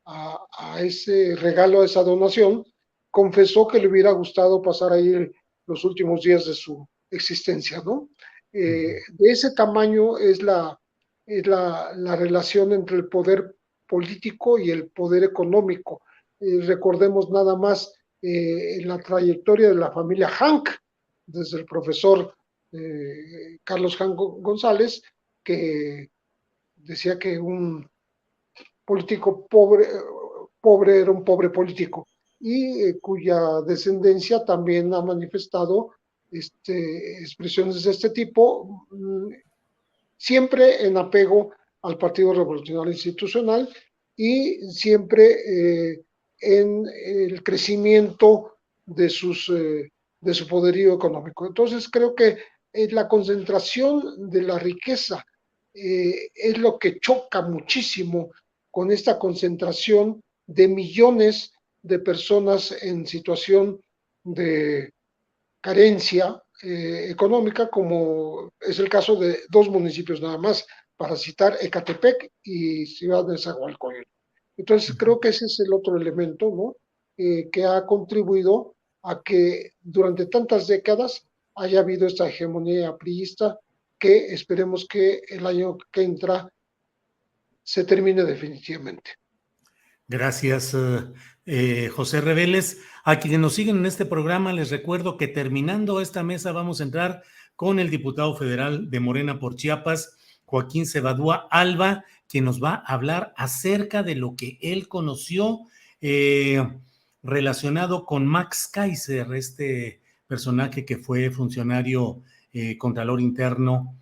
a ese regalo, a esa donación, confesó que le hubiera gustado pasar ahí los últimos días de su existencia, ¿no? De ese tamaño es la relación entre el poder político y el poder económico. Recordemos nada más la trayectoria de la familia Hank, desde el profesor Carlos Hank González, que decía que un político pobre era un pobre político, y cuya descendencia también ha manifestado expresiones de este tipo, siempre en apego al Partido Revolucionario Institucional y siempre en el crecimiento de su poderío económico. Entonces creo que la concentración de la riqueza es lo que choca muchísimo con esta concentración de millones de personas en situación de carencia económica, como es el caso de dos municipios nada más, para citar Ecatepec y Ciudad de Nezahualcóyotl. Entonces, creo que ese es el otro elemento, ¿no? Que ha contribuido a que durante tantas décadas haya habido esta hegemonía priista que esperemos que el año que entra se termine definitivamente. Gracias, José Reveles. A quienes nos siguen en este programa, les recuerdo que terminando esta mesa vamos a entrar con el diputado federal de Morena por Chiapas, Joaquín Cebadúa Alba, quien nos va a hablar acerca de lo que él conoció relacionado con Max Kaiser, este personaje que fue funcionario contralor interno,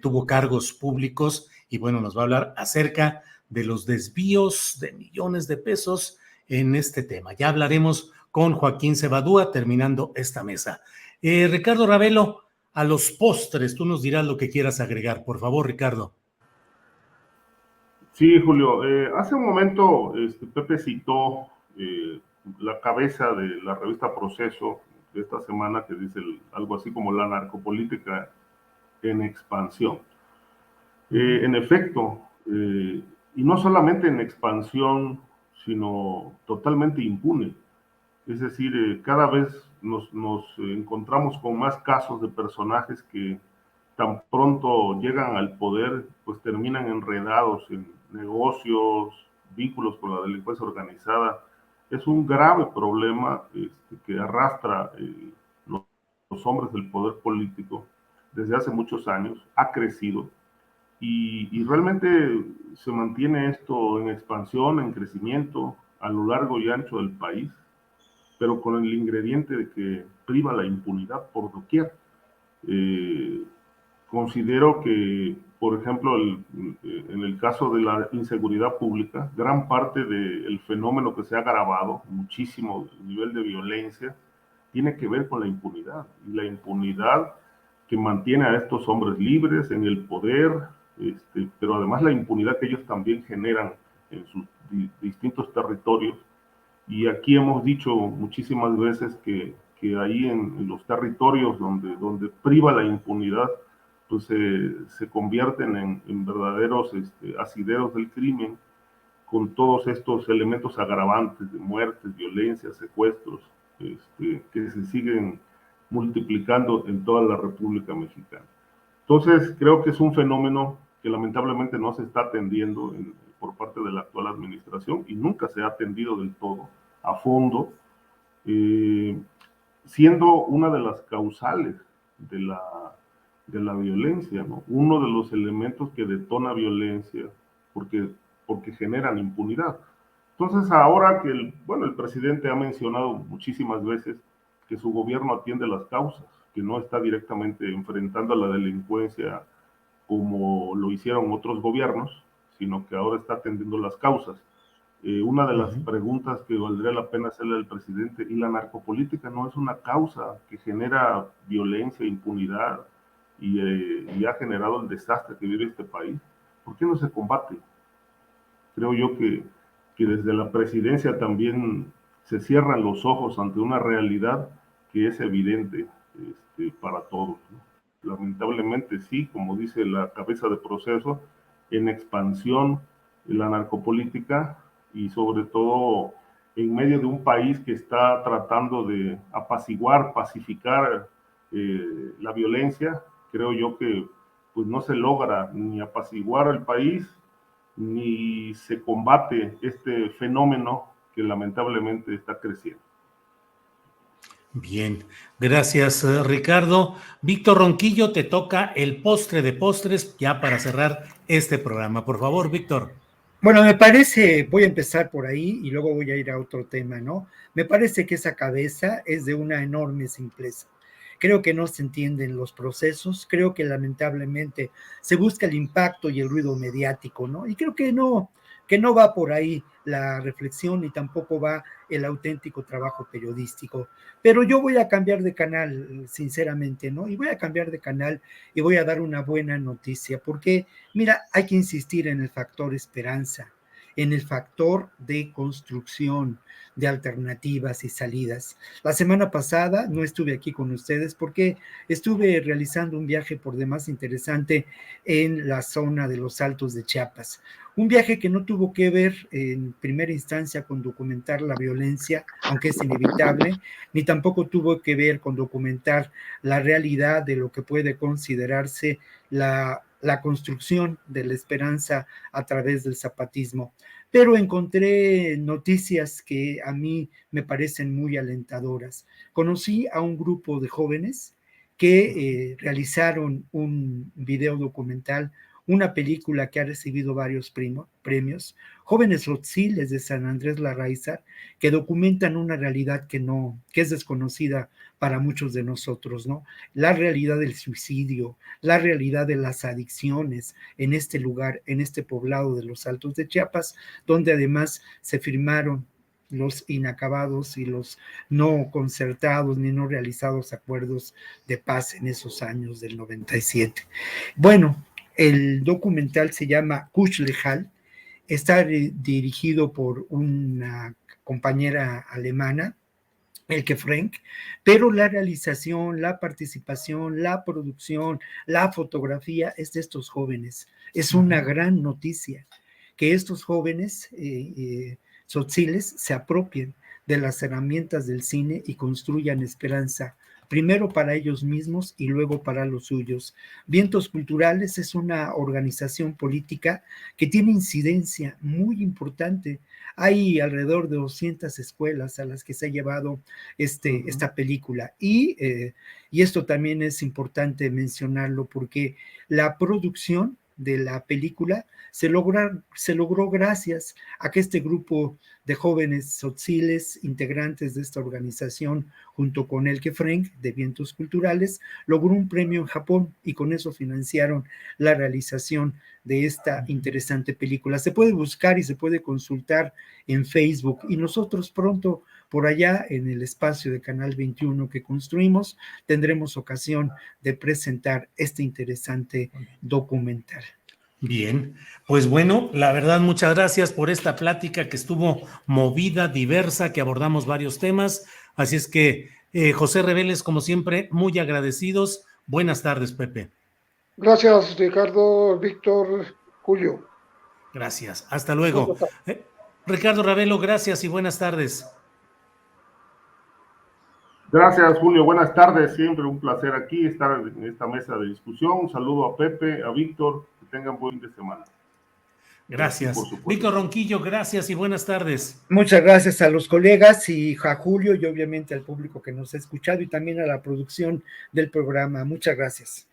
tuvo cargos públicos y bueno, nos va a hablar acerca de los desvíos de millones de pesos en este tema. Ya hablaremos con Joaquín Cebadúa terminando esta mesa. Ricardo Ravelo, a los postres, tú nos dirás lo que quieras agregar. Por favor, Ricardo. Sí, Julio. Hace un momento Pepe citó la cabeza de la revista Proceso de esta semana que dice algo así como la narcopolítica en expansión. En efecto, y no solamente en expansión, sino totalmente impune. Es decir, cada vez nos encontramos con más casos de personajes que tan pronto llegan al poder, pues terminan enredados en negocios, vínculos con la delincuencia organizada. Es un grave problema que arrastra los hombres del poder político desde hace muchos años, ha crecido y realmente se mantiene esto en expansión, en crecimiento a lo largo y ancho del país, pero con el ingrediente de que priva la impunidad por doquier. Considero que, por ejemplo, en el caso de la inseguridad pública, gran parte del fenómeno que se ha agravado, muchísimo el nivel de violencia, tiene que ver con la impunidad. Y la impunidad que mantiene a estos hombres libres en el poder, pero además la impunidad que ellos también generan en sus distintos territorios. Y aquí hemos dicho muchísimas veces que ahí en los territorios donde priva la impunidad, pues se convierten en verdaderos asideros del crimen, con todos estos elementos agravantes de muertes, violencias, secuestros, que se siguen multiplicando en toda la República Mexicana. Entonces, creo que es un fenómeno que lamentablemente no se está atendiendo por parte de la actual administración y nunca se ha atendido del todo, a fondo, siendo una de las causales de la violencia, ¿no? Uno de los elementos que detona violencia porque generan impunidad. Entonces, ahora que el presidente ha mencionado muchísimas veces que su gobierno atiende las causas, que no está directamente enfrentando a la delincuencia como lo hicieron otros gobiernos, sino que ahora está atendiendo las causas. Una de las preguntas que valdría la pena hacerle al presidente, ¿y la narcopolítica no es una causa que genera violencia, impunidad y ha generado el desastre que vive este país? ¿Por qué no se combate? Creo yo que desde la presidencia también se cierran los ojos ante una realidad que es evidente para todos, ¿no? Lamentablemente sí, como dice la cabeza de Proceso, en expansión la narcopolítica y sobre todo en medio de un país que está tratando de apaciguar, pacificar la violencia. Creo yo que pues no se logra ni apaciguar el país ni se combate este fenómeno que lamentablemente está creciendo. Bien, gracias, Ricardo. Víctor Ronquillo, te toca el postre de postres ya para cerrar este programa. Por favor, Víctor. Bueno, me parece, voy a empezar por ahí y luego voy a ir a otro tema, ¿no? Me parece que esa cabeza es de una enorme simpleza. Creo que no se entienden los procesos, creo que lamentablemente se busca el impacto y el ruido mediático, ¿no? Y creo que no que no va por ahí la reflexión ni tampoco va el auténtico trabajo periodístico. Pero yo voy a cambiar de canal, sinceramente, ¿no? Y voy a cambiar de canal y voy a dar una buena noticia, porque, mira, hay que insistir en el factor esperanza, en el factor de construcción, de alternativas y salidas. La semana pasada no estuve aquí con ustedes porque estuve realizando un viaje por demás interesante en la zona de los Altos de Chiapas. Un viaje que no tuvo que ver en primera instancia con documentar la violencia, aunque es inevitable, ni tampoco tuvo que ver con documentar la realidad de lo que puede considerarse la construcción de la esperanza a través del zapatismo. Pero encontré noticias que a mí me parecen muy alentadoras. Conocí a un grupo de jóvenes que realizaron un video documental, una película que ha recibido varios premios, jóvenes Rotziles de San Andrés Larraíza, que documentan una realidad que es desconocida para muchos de nosotros, ¿no? La realidad del suicidio, la realidad de las adicciones en este lugar, en este poblado de los Altos de Chiapas, donde además se firmaron los inacabados y los no concertados ni no realizados acuerdos de paz en esos años del 97. Bueno, el documental se llama Kush Lehal, está dirigido por una compañera alemana, Elke Frank, pero la realización, la participación, la producción, la fotografía es de estos jóvenes. Es una gran noticia que estos jóvenes tzotziles se apropien de las herramientas del cine y construyan esperanza, primero para ellos mismos y luego para los suyos. Vientos Culturales es una organización política que tiene incidencia muy importante. Hay alrededor de 200 escuelas a las que se ha llevado esta película y esto también es importante mencionarlo porque la producción de la película se logró gracias a que este grupo de jóvenes tzotziles, integrantes de esta organización, junto con Elke Frank de Vientos Culturales, logró un premio en Japón y con eso financiaron la realización de esta interesante película. Se puede buscar y se puede consultar en Facebook y nosotros pronto por allá en el espacio de Canal 21 que construimos tendremos ocasión de presentar este interesante documental. Bien, pues bueno, la verdad, muchas gracias por esta plática que estuvo movida, diversa, que abordamos varios temas. Así es que, José Reveles, como siempre, muy agradecidos. Buenas tardes, Pepe. Gracias, Ricardo, Víctor, Julio. Gracias, hasta luego. Ricardo Ravelo, gracias y buenas tardes. Gracias, Julio. Buenas tardes. Siempre un placer aquí estar en esta mesa de discusión. Un saludo a Pepe, a Víctor. Que tengan buen fin de semana. Gracias. Víctor Ronquillo, gracias y buenas tardes. Muchas gracias a los colegas y a Julio y obviamente al público que nos ha escuchado y también a la producción del programa. Muchas gracias.